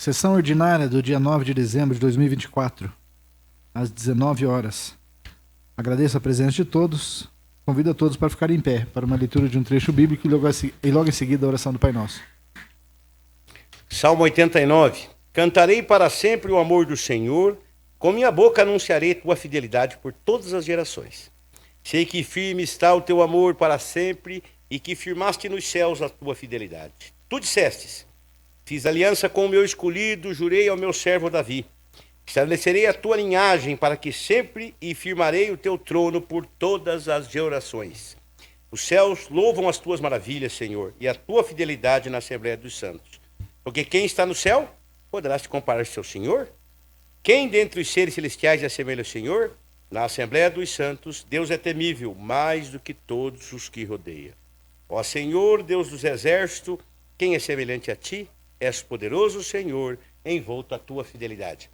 Sessão ordinária do dia 9 de dezembro de 2024, às 19 horas. Agradeço a presença de todos. Convido a todos para ficarem em pé para uma leitura de um trecho bíblico e logo em seguida a oração do Pai Nosso. Salmo 89. Cantarei para sempre o amor do Senhor, com minha boca anunciarei tua fidelidade por todas as gerações. Sei que firme está o teu amor para sempre e que firmaste nos céus a tua fidelidade. Tu dissestes: fiz aliança com o meu escolhido, jurei ao meu servo Davi. Estabelecerei a tua linhagem para que sempre e firmarei o teu trono por todas as gerações. Os céus louvam as tuas maravilhas, Senhor, e a tua fidelidade na Assembleia dos Santos. Porque quem está no céu poderá se comparar ao seu Senhor? Quem dentre os seres celestiais assemelha ao Senhor? Na Assembleia dos Santos, Deus é temível mais do que todos os que rodeia. Ó Senhor, Deus dos exércitos, quem é semelhante a ti? És poderoso, Senhor, envolto a tua fidelidade.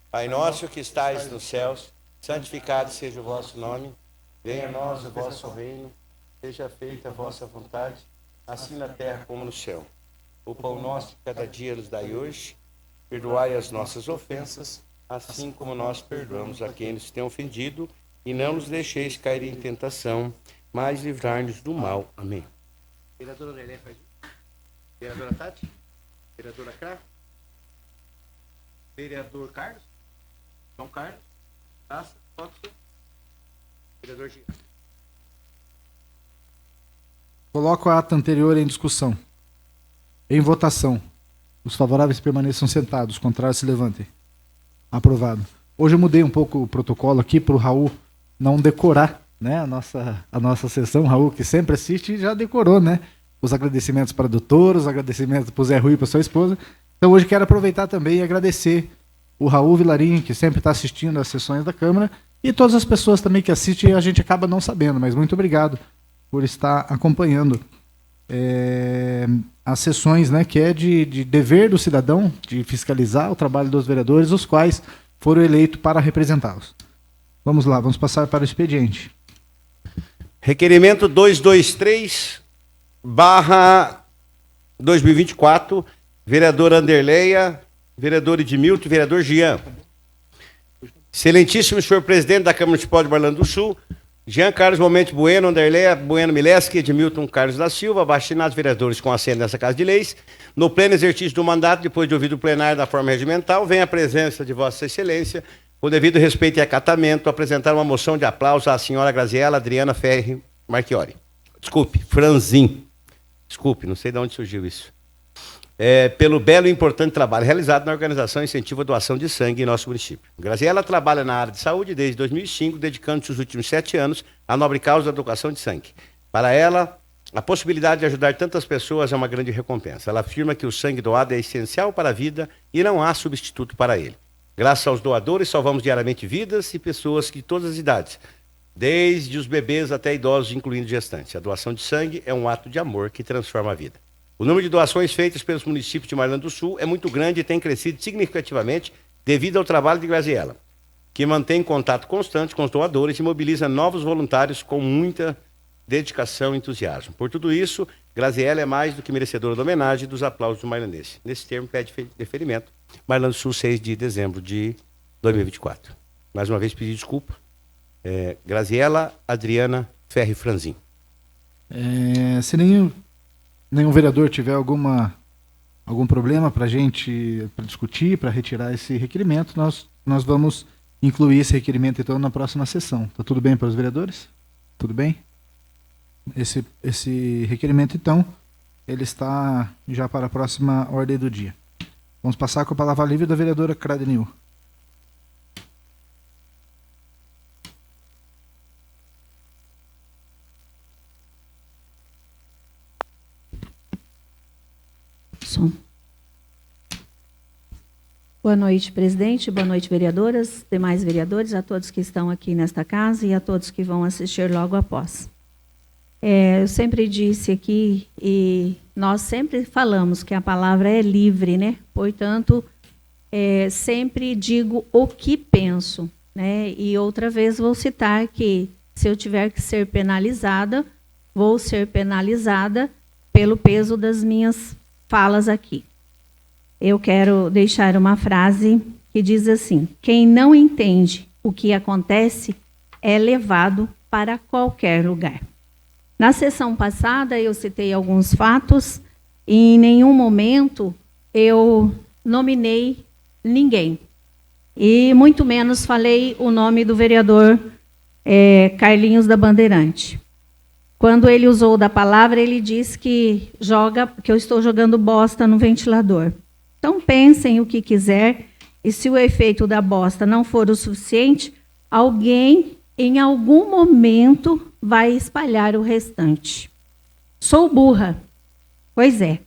Pai nosso que estais nos céus, santificado seja o vosso nome. Venha a nós o vosso reino, seja feita a vossa vontade, assim na terra como no céu. O pão nosso de cada dia nos dai hoje, perdoai as nossas ofensas, assim como nós perdoamos a quem nos tem ofendido, e não nos deixeis cair em tentação, mas livrai-nos do mal. Amém. Vereadora Lelé, vereadora Tati, vereadora Crá, vereador Carlos, João Carlos, Taça, Fox, vereador Gia. Coloco a ata anterior em discussão. Em votação. Os favoráveis permaneçam sentados, os contrários se levantem. Aprovado. Hoje eu mudei um pouco o protocolo aqui para o Raul não decorar, né, a nossa sessão. Raul, que sempre assiste, já decorou, né? Os agradecimentos para a doutora, os agradecimentos para o Zé Rui e para sua esposa. Então hoje quero aproveitar também e agradecer o Raul Vilarim, que sempre está assistindo às sessões da Câmara, e todas as pessoas também que assistem, a gente acaba não sabendo, mas muito obrigado por estar acompanhando as sessões, né, que é de dever do cidadão, de fiscalizar o trabalho dos vereadores, os quais foram eleitos para representá-los. Vamos lá, vamos passar para o expediente. Requerimento 223/2024, vereador Anderleia, vereador Edmilton, vereador Jean. Excelentíssimo senhor presidente da Câmara Municipal de Marlando do Sul, Jean Carlos Momente Bueno, Anderleia Bueno Mileski, Edmilton Carlos da Silva, abastinados vereadores com assento nessa Casa de Leis, no pleno exercício do mandato, depois de ouvido o plenário da forma regimental, vem a presença de Vossa Excelência, com devido respeito e acatamento, apresentar uma moção de aplauso à senhora Graziela Adriana Ferri Marchiori. Desculpe, Franzin. Desculpe, não sei de onde surgiu isso. Pelo belo e importante trabalho realizado na organização e incentivo à doação de sangue em nosso município. Graziela trabalha na área de saúde desde 2005, dedicando-se os últimos 7 anos à nobre causa da doação de sangue. Para ela, a possibilidade de ajudar tantas pessoas é uma grande recompensa. Ela afirma que o sangue doado é essencial para a vida e não há substituto para ele. Graças aos doadores, salvamos diariamente vidas e pessoas de todas as idades, desde os bebês até idosos, incluindo gestantes. A doação de sangue é um ato de amor que transforma a vida. O número de doações feitas pelos municípios de Marlando do Sul é muito grande e tem crescido significativamente devido ao trabalho de Graziela, que mantém contato constante com os doadores e mobiliza novos voluntários com muita dedicação e entusiasmo. Por tudo isso, Graziela é mais do que merecedora da homenagem e dos aplausos do marlandense. Nesse termo, pede deferimento. Marlando do Sul, 6 de dezembro de 2024. Mais uma vez, pedir desculpa. Graziela Adriana Ferri Franzin. Se nenhum vereador tiver algum problema para a gente discutir, para retirar esse requerimento, nós vamos incluir esse requerimento então na próxima sessão. Está tudo bem para os vereadores? Tudo bem? Esse requerimento, então, ele está já para a próxima ordem do dia. Vamos passar com a palavra livre da vereadora Cradenil. Boa noite, presidente. Boa noite, vereadoras, demais vereadores, a todos que estão aqui nesta casa e a todos que vão assistir logo após. Eu sempre disse aqui, e nós sempre falamos que a palavra é livre, né? Portanto, sempre digo o que penso, né? E outra vez vou citar que, se eu tiver que ser penalizada, vou ser penalizada pelo peso das minhas falas aqui. eu quero deixar uma frase que diz assim: quem não entende o que acontece é levado para qualquer lugar. Na sessão passada, eu citei alguns fatos e em nenhum momento eu nominei ninguém. E muito menos falei o nome do vereador Carlinhos da Bandeirante. Quando ele usou da palavra, ele disse que eu estou jogando bosta no ventilador. Então pensem o que quiser, e se o efeito da bosta não for o suficiente, alguém em algum momento vai espalhar o restante. Sou burra. Pois é,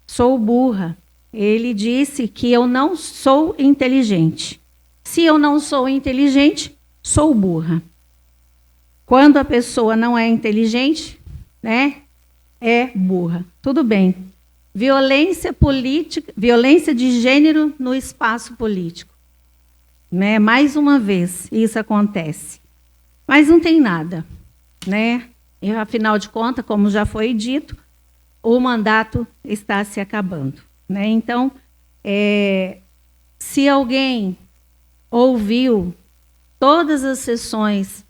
sou burra. Ele disse que eu não sou inteligente. Se eu não sou inteligente, sou burra. Quando a pessoa não é inteligente, né, é burra. Tudo bem. Violência política, violência de gênero no espaço político. Né? Mais uma vez, isso acontece. Mas não tem nada, né? E, afinal de contas, como já foi dito, o mandato está se acabando, né? Então, se alguém ouviu todas as sessões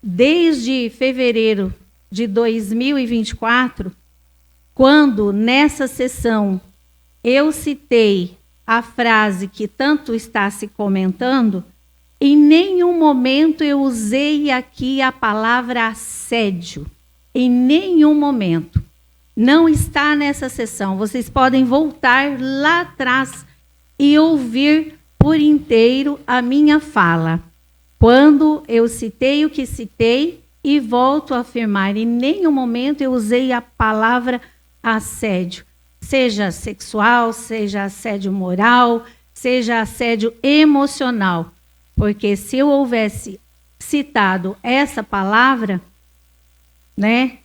desde fevereiro de 2024, quando nessa sessão eu citei a frase que tanto está se comentando, em nenhum momento eu usei aqui a palavra assédio. Em nenhum momento. Não está nessa sessão. Vocês podem voltar lá atrás e ouvir por inteiro a minha fala. Quando eu citei o que citei, e volto a afirmar, em nenhum momento eu usei a palavra assédio. Seja sexual, seja assédio moral, seja assédio emocional. Porque se eu houvesse citado essa palavra, né,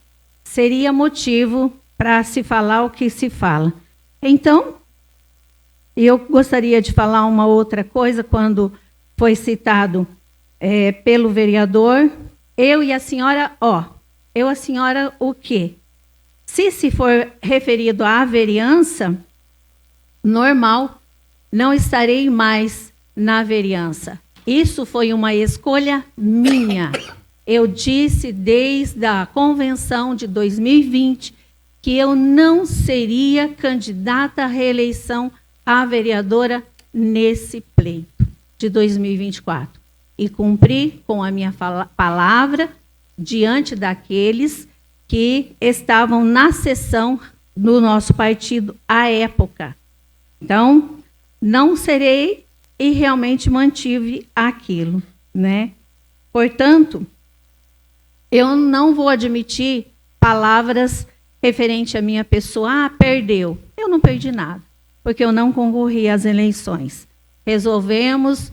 seria motivo para se falar o que se fala. Então, eu gostaria de falar uma outra coisa, quando foi citado pelo vereador, eu e a senhora, eu e a senhora o quê? Se for referido à vereança, normal, não estarei mais na vereança. Isso foi uma escolha minha. Eu disse desde a convenção de 2020 que eu não seria candidata à reeleição à vereadora nesse pleito de 2024. E cumpri com a minha palavra diante daqueles que estavam na sessão do nosso partido à época. Então, não serei e realmente mantive aquilo, né? Portanto, eu não vou admitir palavras referente à minha pessoa. Perdeu. Eu não perdi nada, porque eu não concorri às eleições. Resolvemos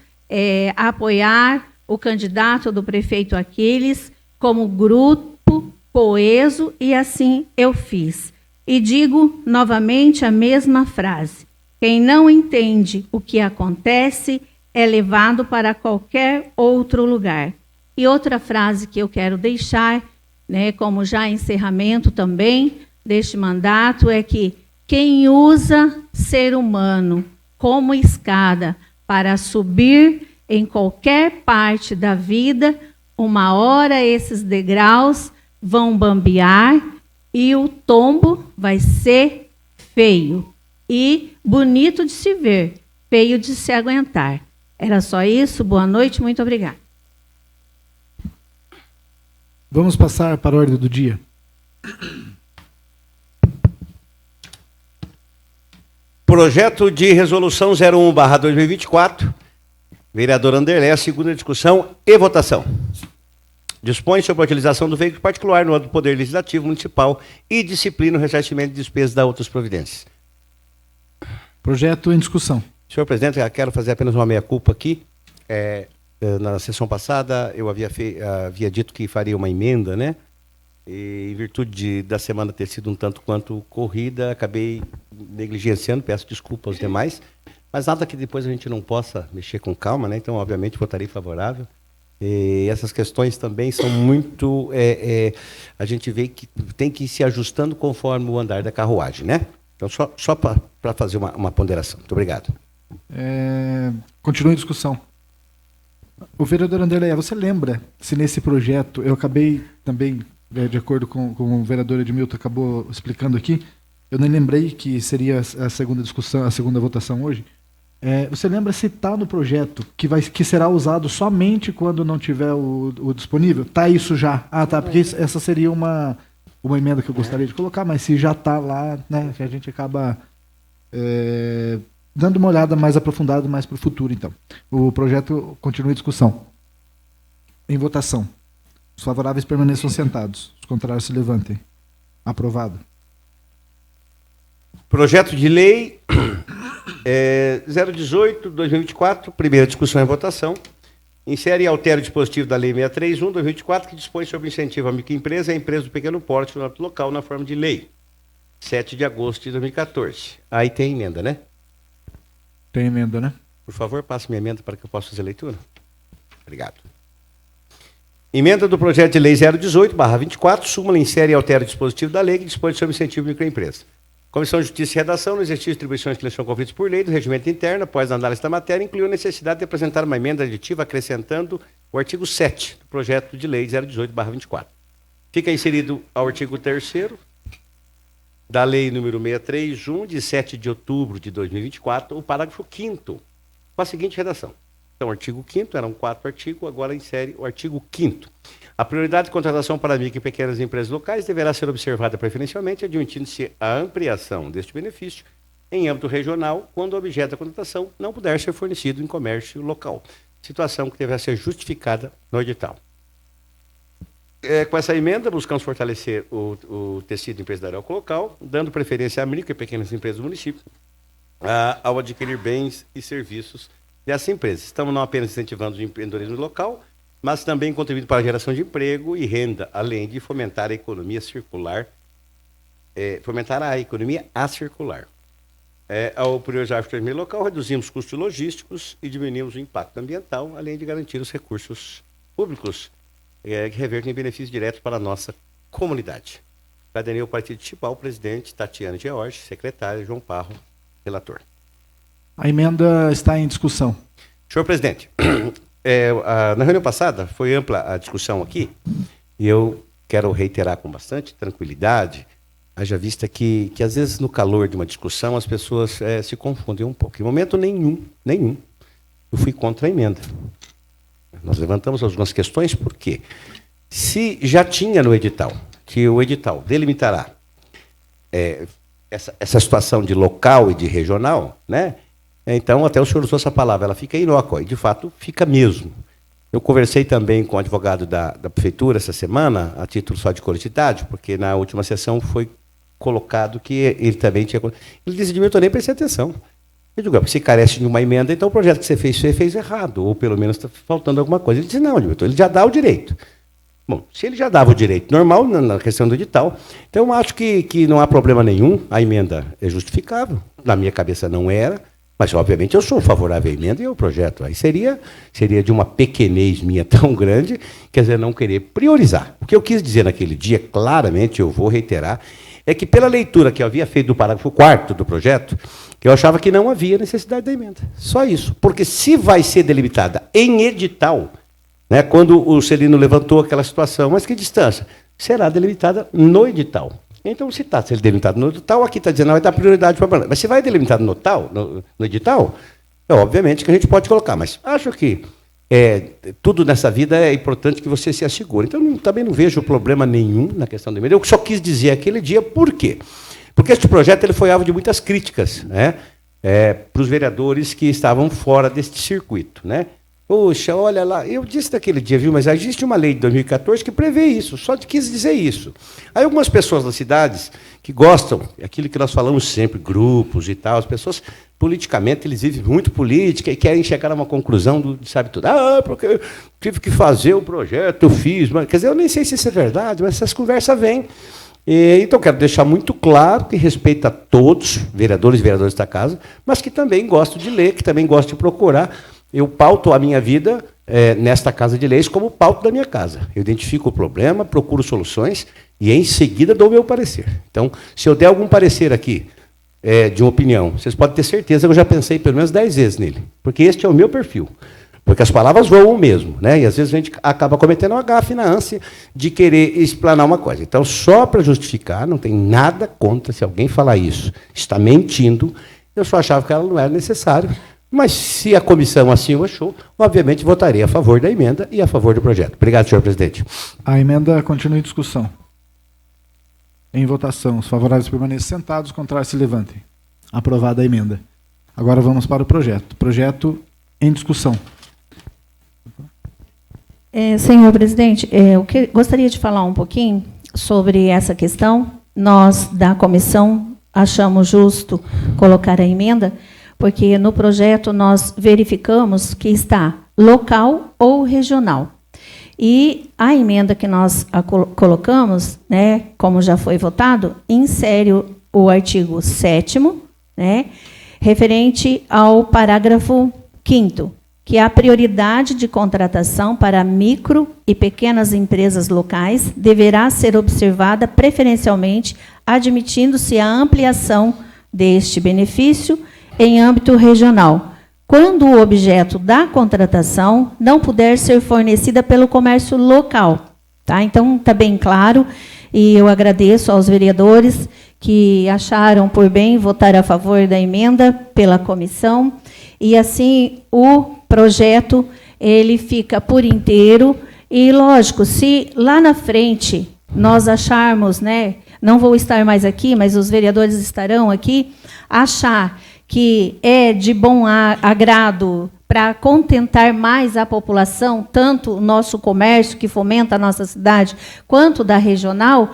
apoiar o candidato do prefeito Aquiles como grupo coeso, e assim eu fiz. E digo novamente a mesma frase: quem não entende o que acontece é levado para qualquer outro lugar. E outra frase que eu quero deixar, né, como já encerramento também deste mandato, é que quem usa ser humano como escada para subir em qualquer parte da vida, uma hora esses degraus vão bambear e o tombo vai ser feio. E bonito de se ver, feio de se aguentar. Era só isso. Boa noite, muito obrigada. Vamos passar para a ordem do dia. Projeto de resolução 01/2024. Vereador Anderlé, segunda discussão e votação. Dispõe sobre a utilização do veículo particular no âmbito do Poder Legislativo Municipal e disciplina o ressarcimento de despesas da outras providências. Projeto em discussão. Senhor presidente, eu quero fazer apenas uma meia-culpa aqui. Na sessão passada, eu havia dito que faria uma emenda, né? E, em virtude da semana ter sido um tanto quanto corrida, acabei negligenciando, peço desculpa aos demais, mas nada que depois a gente não possa mexer com calma, né? Então, obviamente, votarei favorável. E essas questões também são muito... a gente vê que tem que ir se ajustando conforme o andar da carruagem, né? Então, só para fazer uma ponderação. Muito obrigado. Continua em discussão. O vereador Anderleia, você lembra se nesse projeto, eu acabei também, de acordo com o vereador Edmilton acabou explicando aqui, eu nem lembrei que seria a segunda discussão, a segunda votação hoje. Você lembra se está no projeto que será usado somente quando não tiver o disponível? Está isso já? Ah, tá, porque essa seria uma emenda que eu gostaria de colocar, mas se já está lá, né, que a gente acaba dando uma olhada mais aprofundada mais para o futuro, então. O projeto continua em discussão. Em votação. Os favoráveis permaneçam sentados. Os contrários se levantem. Aprovado. Projeto de lei 018/2024, primeira discussão e votação. Insere e altera o dispositivo da Lei 631/2024, que dispõe sobre incentivo à microempresa e à empresa do pequeno porte no âmbito local, na forma de lei. 7 de agosto de 2014. Aí tem emenda, né? Tem emenda, né? Por favor, passe minha emenda para que eu possa fazer a leitura. Obrigado. Emenda do projeto de lei 018/24, súmula insere e altera o dispositivo da lei que dispõe sobre incentivo à microempresa. Comissão de Justiça e Redação, no exercício de atribuições que lhes são conferidas por lei do regimento interno, após a análise da matéria, incluiu a necessidade de apresentar uma emenda aditiva acrescentando o artigo 7 do projeto de lei 018/24. Fica inserido ao artigo 3º da Lei número 631, de 7 de outubro de 2024, o parágrafo 5º, com a seguinte redação. Então, o artigo 5º, eram 4 artigos, agora insere o artigo 5º. A prioridade de contratação para micro e pequenas empresas locais deverá ser observada preferencialmente, admitindo-se a ampliação deste benefício em âmbito regional, quando o objeto da contratação não puder ser fornecido em comércio local, situação que deverá ser justificada no edital. Com essa emenda, buscamos fortalecer o tecido empresarial local, dando preferência a micro e pequenas empresas do município ao adquirir bens e serviços dessas empresas. Estamos não apenas incentivando o empreendedorismo local, mas também contribuindo para a geração de emprego e renda, além de fomentar a economia circular, fomentar a economia circular. Ao priorizar o turismo local, reduzimos custos logísticos e diminuímos o impacto ambiental, além de garantir os recursos públicos que revertem em benefícios diretos para a nossa comunidade. Cadeirei o Partido de Tibau, presidente Tatiana George, secretário João Parro, relator. A emenda está em discussão. Senhor presidente, na reunião passada foi ampla a discussão aqui e eu quero reiterar com bastante tranquilidade, haja vista que às vezes no calor de uma discussão as pessoas se confundem um pouco. Em momento nenhum, eu fui contra a emenda. Nós levantamos algumas questões, por quê? Se já tinha no edital, que o edital delimitará essa situação de local e de regional, né? Então, até o senhor usou essa palavra, ela fica inócua, e de fato fica mesmo. Eu conversei também com o advogado da prefeitura essa semana, a título só de curiosidade, porque na última sessão foi colocado que ele também tinha... Ele disse, Edmilton, eu nem prestei atenção. Eu digo, se carece de uma emenda, então o projeto que você fez errado, ou pelo menos está faltando alguma coisa. Ele disse, não, Edmilton, ele já dá o direito. Bom, se ele já dava o direito normal na questão do edital, então eu acho que não há problema nenhum, a emenda é justificável, na minha cabeça não era, mas obviamente eu sou favorável à emenda e ao projeto. Aí seria de uma pequenez minha tão grande, quer dizer, não querer priorizar. O que eu quis dizer naquele dia, claramente, eu vou reiterar, é que pela leitura que eu havia feito do parágrafo 4º do projeto, eu achava que não havia necessidade da emenda. Só isso. Porque se vai ser delimitada em edital, né, quando o Celino levantou aquela situação, mas que distância? Será delimitada no edital. Então, se está sendo delimitado no edital, aqui está dizendo que vai dar prioridade para a banana. Mas se vai delimitado no edital, obviamente que a gente pode colocar. Mas acho que tudo nessa vida é importante que você se assegure. Então, também não vejo problema nenhum na questão da emenda. Eu só quis dizer aquele dia por quê? Porque este projeto ele foi alvo de muitas críticas, né, para os vereadores que estavam fora deste circuito, né? Poxa, olha lá, eu disse naquele dia, viu, mas existe uma lei de 2014 que prevê isso, só quis dizer isso. Aí algumas pessoas das cidades que gostam, aquilo que nós falamos sempre, grupos e tal, as pessoas, politicamente, eles vivem muito política e querem chegar a uma conclusão de sabe tudo. Porque eu tive que fazer o projeto, eu fiz, mas, quer dizer, eu nem sei se isso é verdade, mas essas conversas vêm. Então, quero deixar muito claro que respeito a todos, vereadores e vereadoras da casa, mas que também gosto de ler, que também gosto de procurar. Eu pauto a minha vida nesta Casa de Leis como pauto da minha casa. Eu identifico o problema, procuro soluções e, em seguida, dou o meu parecer. Então, se eu der algum parecer aqui de uma opinião, vocês podem ter certeza que eu já pensei pelo menos 10 vezes nele, porque este é o meu perfil. Porque as palavras voam mesmo, né? E às vezes a gente acaba cometendo uma gafe na ânsia de querer explanar uma coisa. Então, só para justificar, não tem nada contra se alguém falar isso, está mentindo. Eu só achava que ela não era necessário, mas se a comissão assim o achou, obviamente votarei a favor da emenda e a favor do projeto. Obrigado, senhor presidente. A emenda continua em discussão. Em votação, os favoráveis permaneçam sentados, os contrários se levantem. Aprovada a emenda. Agora vamos para o projeto. Projeto em discussão. Senhor presidente, eu gostaria de falar um pouquinho sobre essa questão. Nós, da comissão, achamos justo colocar a emenda, porque no projeto nós verificamos que está local ou regional. E a emenda que nós colocamos, né, como já foi votado, insere o artigo 7º, né, referente ao parágrafo 5º, que a prioridade de contratação para micro e pequenas empresas locais deverá ser observada preferencialmente, admitindo-se a ampliação deste benefício em âmbito regional, quando o objeto da contratação não puder ser fornecida pelo comércio local. Tá? Então, está bem claro, e eu agradeço aos vereadores que acharam por bem votar a favor da emenda pela comissão, e assim o projeto ele fica por inteiro. E, lógico, se lá na frente nós acharmos, né, não vou estar mais aqui, mas os vereadores estarão aqui, achar que é de bom agrado para contentar mais a população, tanto o nosso comércio, que fomenta a nossa cidade, quanto da regional,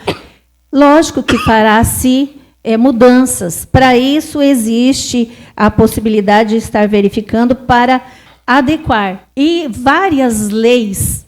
lógico que fará-se mudanças. Para isso, existe a possibilidade de estar verificando para adequar. E várias leis,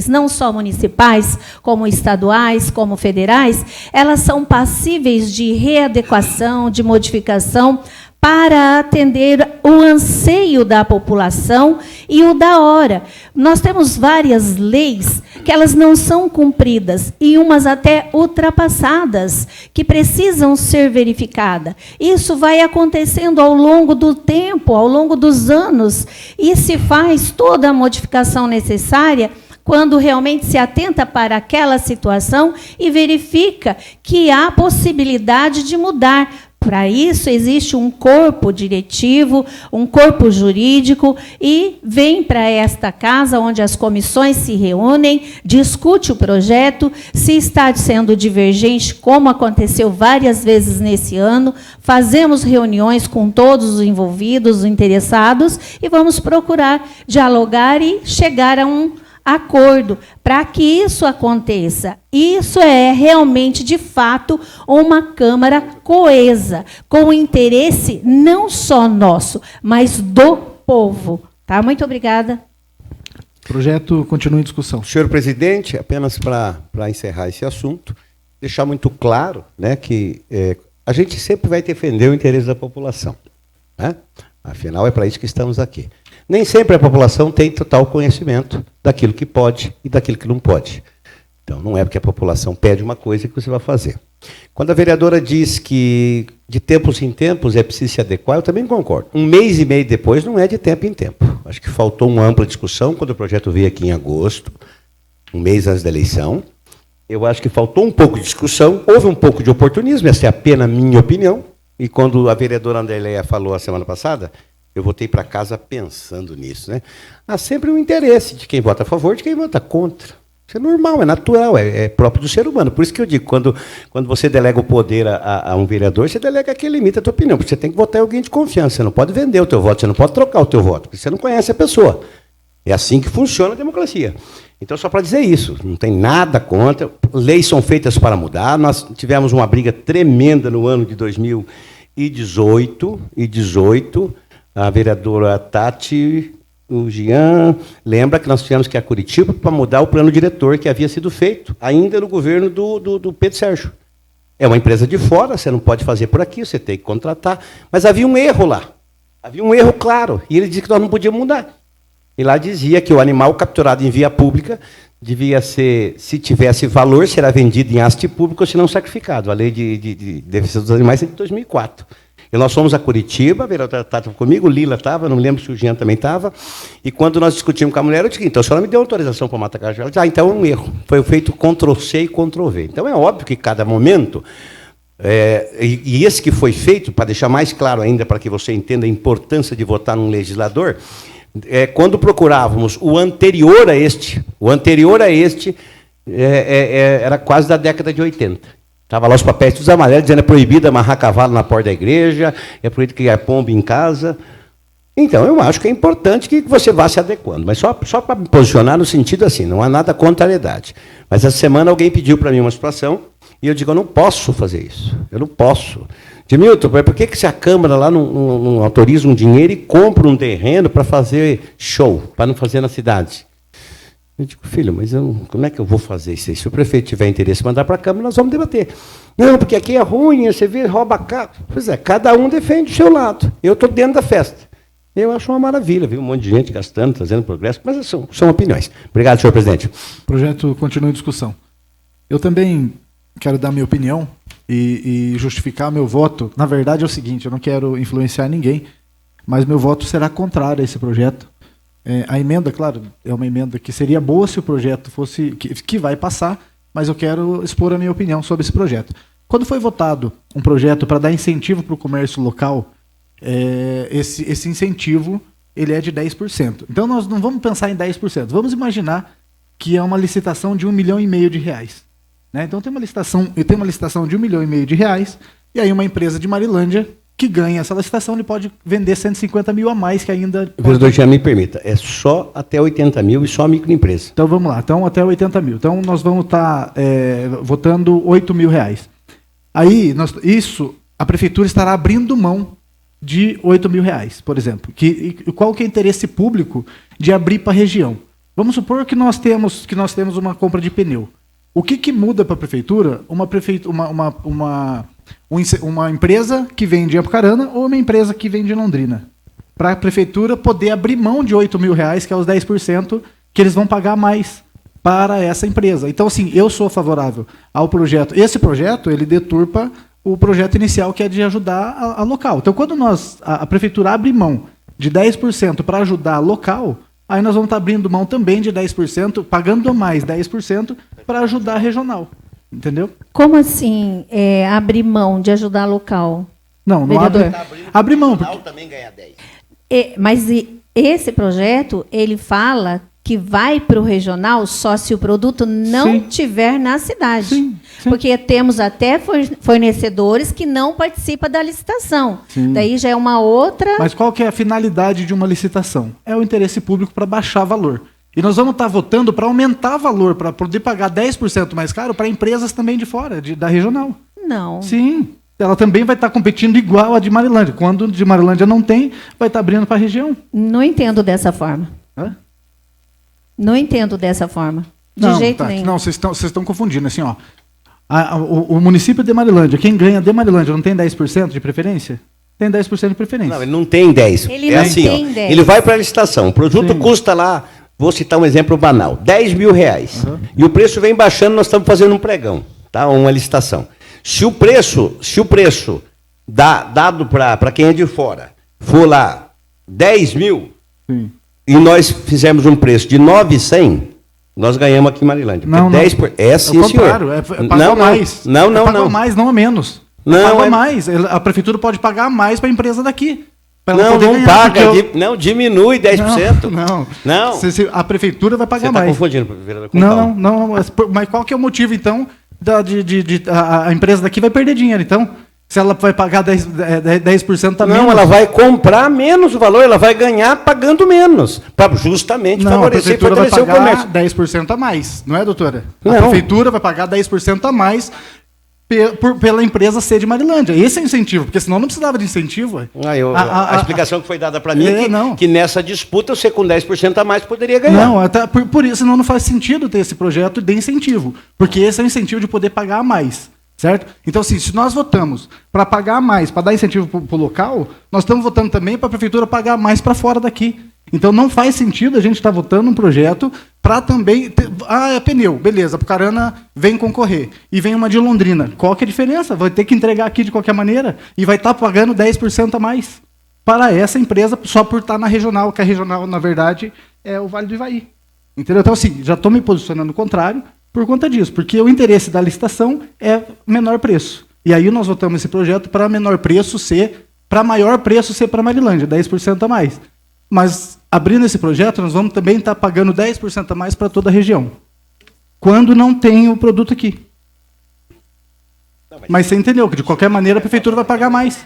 não só municipais, como estaduais, como federais, elas são passíveis de readequação, de modificação, para atender o anseio da população e o da hora. Nós temos várias leis que elas não são cumpridas, e umas até ultrapassadas, que precisam ser verificadas. Isso vai acontecendo ao longo do tempo, ao longo dos anos, e se faz toda a modificação necessária quando realmente se atenta para aquela situação e verifica que há possibilidade de mudar. Para isso, existe um corpo diretivo, um corpo jurídico, e vem para esta casa, onde as comissões se reúnem, discute o projeto, se está sendo divergente, como aconteceu várias vezes nesse ano, fazemos reuniões com todos os envolvidos, os interessados, e vamos procurar dialogar e chegar a um acordo para que isso aconteça. Isso é realmente, de fato, uma Câmara coesa, com interesse não só nosso, mas do povo. Tá? Muito obrigada. O projeto continua em discussão. Senhor presidente, apenas para encerrar esse assunto, deixar muito claro, né, que a gente sempre vai defender o interesse da população, né? Afinal, é para isso que estamos aqui. Nem sempre a população tem total conhecimento daquilo que pode e daquilo que não pode. Então, não é porque a população pede uma coisa que você vai fazer. Quando a vereadora diz que de tempos em tempos é preciso se adequar, eu também concordo. 1 mês e meio depois não é de tempo em tempo. Acho que faltou uma ampla discussão quando o projeto veio aqui em agosto, 1 mês antes da eleição. Eu acho que faltou um pouco de discussão, houve um pouco de oportunismo, essa é apenas a minha opinião. E quando a vereadora Anderleia falou a semana passada, eu voltei para casa pensando nisso, né? Há sempre um interesse de quem vota a favor, de quem vota contra. Isso é normal, é natural, é próprio do ser humano. Por isso que eu digo, quando você delega o poder a um vereador, você delega quem limita a tua opinião, porque você tem que votar em alguém de confiança. Você não pode vender o teu voto, você não pode trocar o teu voto, porque você não conhece a pessoa. É assim que funciona a democracia. Então, só para dizer isso, não tem nada contra. Leis são feitas para mudar. Nós tivemos uma briga tremenda no ano de 2018. A vereadora Tati, o Jean, lembra que nós tivemos que ir a Curitiba para mudar o plano diretor que havia sido feito, ainda no governo do Pedro Sérgio. É uma empresa de fora, você não pode fazer por aqui, você tem que contratar. Mas havia um erro lá. Havia um erro claro. E ele disse que nós não podíamos mudar. e lá dizia que o animal capturado em via pública devia ser, se tivesse valor, será vendido em haste público ou se não sacrificado. A lei de defesa dos animais é de 2004. E nós fomos a Curitiba, a vereadora estava comigo, o Lila estava, não me lembro se o Jean também estava, e quando nós discutimos com a mulher, eu disse, então a senhora me deu autorização para matar cachorro. Ela disse, então é um erro. Foi feito Ctrl-C e Ctrl-V. Então é óbvio que cada momento, e esse que foi feito, para deixar mais claro ainda, para que você entenda a importância de votar num legislador, quando procurávamos o anterior a este, era quase da década de 80. Estava lá os papéis todos amarelos, dizendo que é proibido amarrar cavalo na porta da igreja, é proibido criar pombo em casa. Então, eu acho que é importante que você vá se adequando. Mas só para me posicionar no sentido assim, não há nada contrariedade. Mas essa semana alguém pediu para mim uma situação, e eu digo, eu não posso fazer isso. Eu não posso. Milton, por que se a Câmara lá não autoriza um dinheiro e compra um terreno para fazer show, para não fazer na cidade? Eu digo, filho, mas como é que eu vou fazer isso aí? Se o prefeito tiver interesse em mandar para a Câmara, nós vamos debater. Não, porque aqui é ruim, você vê, rouba carro. Pois é, cada um defende o seu lado. Eu estou dentro da festa. Eu acho uma maravilha, viu? Um monte de gente gastando, trazendo progresso, mas são opiniões. Obrigado, senhor presidente. O projeto continua em discussão. Eu também quero dar minha opinião e justificar meu voto. Na verdade é o seguinte, eu não quero influenciar ninguém, mas meu voto será contrário a esse projeto. A emenda, claro, é uma emenda que seria boa se o projeto fosse, que vai passar, mas eu quero expor a minha opinião sobre esse projeto. Quando foi votado um projeto para dar incentivo para o comércio local, esse incentivo ele é de 10%. Então nós não vamos pensar em 10%, vamos imaginar que é uma licitação de R$1,5 milhão de reais. Né? Então tem uma licitação de R$1,5 milhão de reais, e aí uma empresa de Marilândia que ganha essa licitação, ele pode vender 150 mil a mais que ainda... O vereador já me permita, é só até 80 mil e só microempresa. Então vamos lá, então até 80 mil. Então nós vamos estar votando R$8 mil. Aí, a prefeitura estará abrindo mão de R$8 mil, por exemplo. Qual que é o interesse público de abrir para a região? Vamos supor que nós temos uma compra de pneu. O que muda para a prefeitura? Uma empresa que vende em Apucarana ou uma empresa que vende em Londrina. Para a prefeitura poder abrir mão de R$8 mil, que é os 10% que eles vão pagar mais para essa empresa. Então, assim, eu sou favorável ao projeto. Esse projeto, ele deturpa o projeto inicial, que é de ajudar a local. Então, quando a prefeitura abre mão de 10% para ajudar a local, aí nós vamos estar abrindo mão também de 10%, pagando mais 10% para ajudar a regional. Entendeu? Como assim abrir mão de ajudar local? Não abre mão. Porque... também ganha 10. Mas esse projeto, ele fala que vai para o regional só se o produto não tiver na cidade. Sim. Porque temos até fornecedores que não participam da licitação. Sim. Daí já é uma outra... Mas qual que é a finalidade de uma licitação? É o interesse público para baixar valor. E nós vamos estar votando para aumentar valor, para poder pagar 10% mais caro para empresas também de fora, da regional. Não. Sim. Ela também vai estar competindo igual a de Marilândia. Quando de Marilândia não tem, vai estar abrindo para a região. Não entendo dessa forma. Hã? Não entendo dessa forma. De jeito nenhum. Não, vocês estão confundindo. Assim, ó, o município de Marilândia, quem ganha de Marilândia não tem 10% de preferência? Tem 10% de preferência. Não, ele não tem 10%. Ele não tem 10%. Ele vai para a licitação. O produto custa lá... Vou citar um exemplo banal, R$10 mil. Uhum. E o preço vem baixando, nós estamos fazendo um pregão, tá? Uma licitação. Se o preço dado para quem é de fora for lá 10 mil, e nós fizermos um preço de 900, nós ganhamos aqui em Marilândia. Não, 10%, é sim, senhor. Pagou mais. Não. Pagou mais, não a menos. Pagou mais. A prefeitura pode pagar mais para a empresa daqui. Não paga, não diminui 10%. Não. A prefeitura vai pagar mais. Você está confundindo, vereador. Não. Mas qual que é o motivo, então, a empresa daqui vai perder dinheiro, então? Se ela vai pagar 10% também. Não, ela vai comprar menos o valor, ela vai ganhar pagando menos, para justamente favorecer e fortalecer o comércio. A prefeitura vai pagar 10% a mais, não é, doutora? Não. A prefeitura vai pagar 10% a mais pela empresa ser de Marilândia. Esse é o incentivo, porque senão não precisava de incentivo. A explicação que foi dada para mim é que nessa disputa você com 10% a mais poderia ganhar. Não, até por isso senão não faz sentido ter esse projeto de incentivo, porque esse é o incentivo de poder pagar a mais. Certo? Então, assim, se nós votamos para pagar mais, para dar incentivo para o local, nós estamos votando também para a prefeitura pagar mais para fora daqui. Então não faz sentido a gente estar votando um projeto para também... é pneu, beleza, Apucarana vem concorrer. E vem uma de Londrina. Qual que é a diferença? Vai ter que entregar aqui de qualquer maneira e vai estar pagando 10% a mais para essa empresa só por estar na regional, que a regional, na verdade, é o Vale do Ivaí. Entendeu? Então, assim, já estou me posicionando contrário por conta disso, porque o interesse da licitação é menor preço. E aí nós votamos esse projeto para menor preço ser, para maior preço ser para Marilândia, 10% a mais. Mas, abrindo esse projeto, nós vamos também estar pagando 10% a mais para toda a região, quando não tem o produto aqui. Mas você entendeu que, de qualquer maneira, a prefeitura vai pagar mais.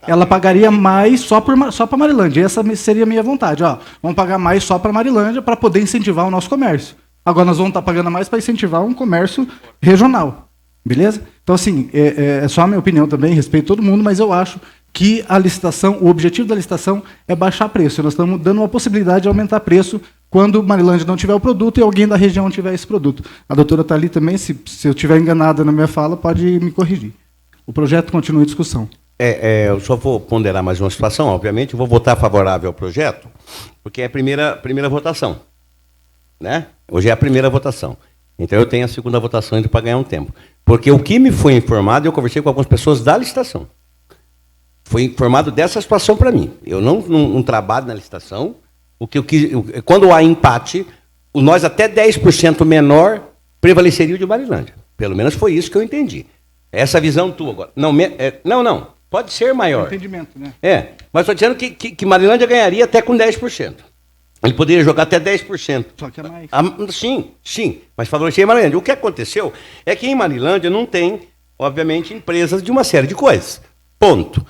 Ela pagaria mais só para Marilândia. Essa seria a minha vontade. Ó, vamos pagar mais só para Marilândia para poder incentivar o nosso comércio. Agora nós vamos estar pagando mais para incentivar um comércio regional. Beleza? Então, assim, é só a minha opinião também, respeito todo mundo, mas eu acho que a licitação, o objetivo da licitação é baixar preço. Nós estamos dando uma possibilidade de aumentar preço quando Marilândia não tiver o produto e alguém da região tiver esse produto. A doutora está ali também, se eu estiver enganada na minha fala, pode me corrigir. O projeto continua em discussão. Eu só vou ponderar mais uma situação, obviamente, eu vou votar favorável ao projeto, porque é a primeira votação. Né? Hoje é a primeira votação. Então eu tenho a segunda votação ainda para ganhar um tempo. Porque o que me foi informado, eu conversei com algumas pessoas da licitação. Foi informado dessa situação para mim. Eu não trabalho na licitação. Quando há empate, nós até 10% menor prevaleceria o de Marilândia. Pelo menos foi isso que eu entendi. Essa visão tua agora. Não. Pode ser maior. Entendimento, né? Mas estou dizendo que Marilândia ganharia até com 10%. Ele poderia jogar até 10%. Só que é mais. Sim. Mas favorecia Marilândia. O que aconteceu é que em Marilândia não tem, obviamente, empresas de uma série de coisas. Ponto. O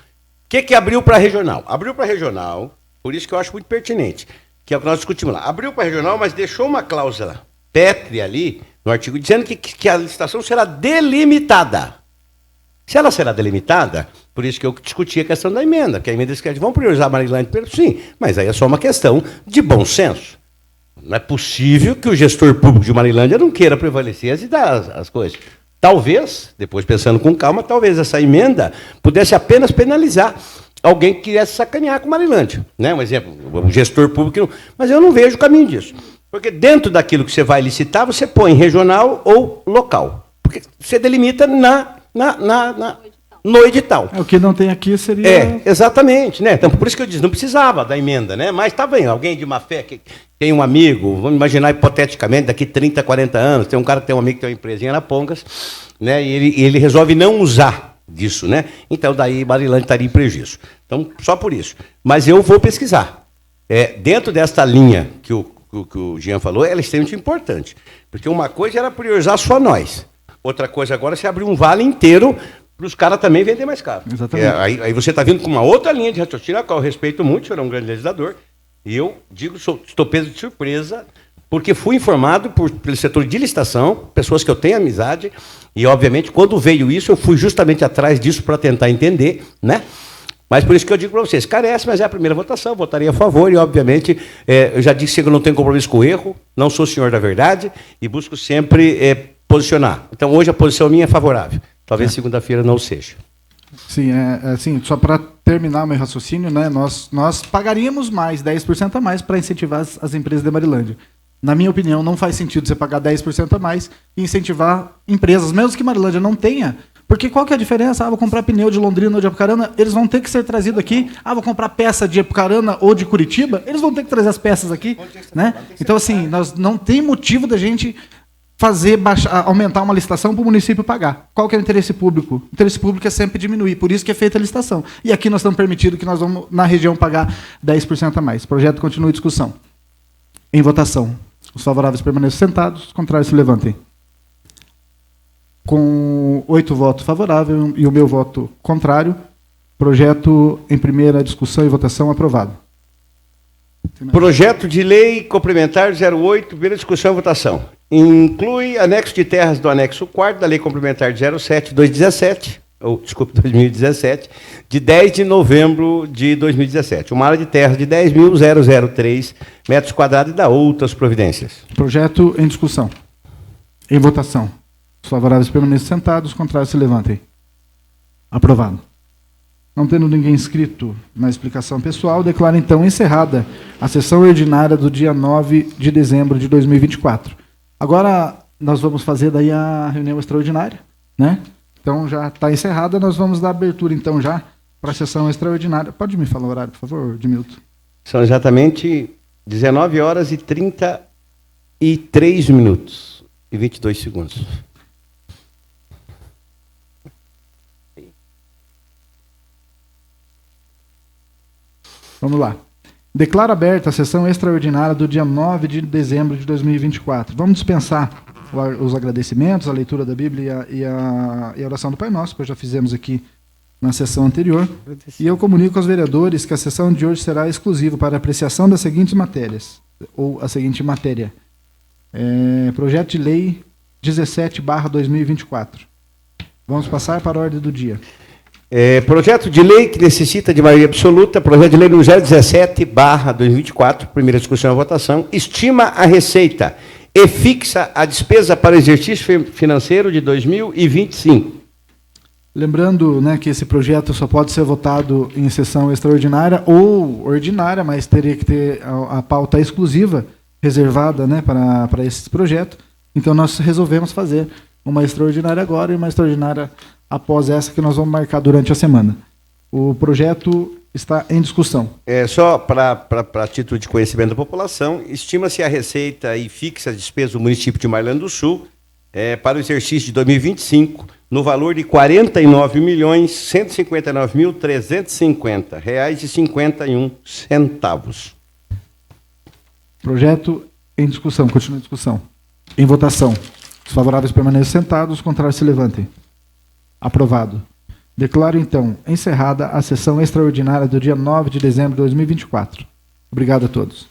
que abriu para a regional? Abriu para a regional, por isso que eu acho muito pertinente, que é o que nós discutimos lá. Abriu para a regional, mas deixou uma cláusula pétrea ali, no artigo, dizendo que a licitação será delimitada. Se ela será delimitada, por isso que eu discuti a questão da emenda, que a emenda diz que vão priorizar a Marilândia, sim, mas aí é só uma questão de bom senso. Não é possível que o gestor público de Marilândia não queira prevalecer e dar as coisas. Talvez, depois pensando com calma, talvez essa emenda pudesse apenas penalizar alguém que quisesse sacanear com Marilândia. Né? Um exemplo, o gestor público, mas eu não vejo o caminho disso. Porque dentro daquilo que você vai licitar, você põe regional ou local. Porque você delimita no edital. O que não tem aqui seria... Exatamente. Né? Então, por isso que eu disse, não precisava da emenda, né? Mas está bem, alguém de má fé que tem um amigo, vamos imaginar hipoteticamente, daqui 30, 40 anos, tem um cara que tem um amigo que tem uma empresa em Arapongas, né? E ele resolve não usar disso, né? Então, daí Marilândia estaria em prejuízo. Então, só por isso. Mas eu vou pesquisar. Dentro desta linha que o Jean falou, ela é extremamente importante. Porque uma coisa era priorizar só nós. Outra coisa agora é se abrir um vale inteiro para os caras também vender mais caro. Exatamente. Aí você está vindo com uma outra linha de raciocínio, a qual eu respeito muito, o senhor é um grande legislador, e eu digo, estou preso de surpresa, porque fui informado pelo setor de licitação, pessoas que eu tenho amizade, e, obviamente, quando veio isso, eu fui justamente atrás disso para tentar entender, né? Mas por isso que eu digo para vocês, carece, mas é a primeira votação, votaria a favor, e, obviamente, eu já disse que eu não tenho compromisso com o erro, não sou senhor da verdade, e busco sempre posicionar. Então, hoje a posição minha é favorável. Talvez segunda-feira não seja. Sim, assim, só para terminar meu raciocínio, né, nós pagaríamos mais, 10% a mais, para incentivar as empresas de Marilândia. Na minha opinião, não faz sentido você pagar 10% a mais e incentivar empresas, mesmo que Marilândia não tenha, porque qual que é a diferença? Vou comprar pneu de Londrina ou de Apucarana, eles vão ter que ser trazidos aqui. Vou comprar peça de Apucarana ou de Curitiba, eles vão ter que trazer as peças aqui. Né? Então, assim, nós não tem motivo da gente aumentar uma licitação para o município pagar. Qual que é o interesse público? O interesse público é sempre diminuir, por isso que é feita a licitação. E aqui nós estamos permitindo que nós vamos, na região, pagar 10% a mais. O projeto continua em discussão. Em votação. Os favoráveis permaneçam sentados, os contrários se levantem. Com 8 votos favoráveis e o meu voto contrário, projeto em primeira discussão e votação aprovado. Projeto de lei complementar 08, primeira discussão e votação. Inclui anexo de terras do anexo 4º da lei complementar de 2017, de 10 de novembro de 2017. Uma área de terras de 10.003 metros quadrados e da outras providências. Projeto em discussão. Em votação. Os favoráveis permaneçam sentados, os contrários se levantem. Aprovado. Não tendo ninguém inscrito na explicação pessoal, declaro então encerrada a sessão ordinária do dia 9 de dezembro de 2024. Agora nós vamos fazer daí a reunião extraordinária, né? Então já está encerrada, nós vamos dar abertura então já para a sessão extraordinária. Pode me falar o horário, por favor, Edmilton? São exatamente 19 horas e 33 minutos e 22 segundos. Vamos lá. Declaro aberta a sessão extraordinária do dia 9 de dezembro de 2024. Vamos dispensar os agradecimentos, a leitura da Bíblia e a oração do Pai Nosso, que já fizemos aqui na sessão anterior. E eu comunico aos vereadores que a sessão de hoje será exclusiva para apreciação das seguintes matérias, ou a seguinte matéria. Projeto de Lei 17/2024. Vamos passar para a ordem do dia. Projeto de lei que necessita de maioria absoluta, projeto de lei número 017/2024, primeira discussão e votação, estima a receita e fixa a despesa para o exercício financeiro de 2025. Lembrando, né, que esse projeto só pode ser votado em sessão extraordinária ou ordinária, mas teria que ter a pauta exclusiva reservada, né, para esse projeto. Então nós resolvemos fazer uma extraordinária agora e uma extraordinária após essa que nós vamos marcar durante a semana. O projeto está em discussão. Só para título de conhecimento da população, estima-se a receita e fixa a despesa do município de Marlândia do Sul para o exercício de 2025 no valor de R$ 49.159.350,51. Projeto em discussão. Continua em discussão. Em votação. Os favoráveis permaneçam sentados, os contrários se levantem. Aprovado. Declaro, então, encerrada a sessão extraordinária do dia 9 de dezembro de 2024. Obrigado a todos.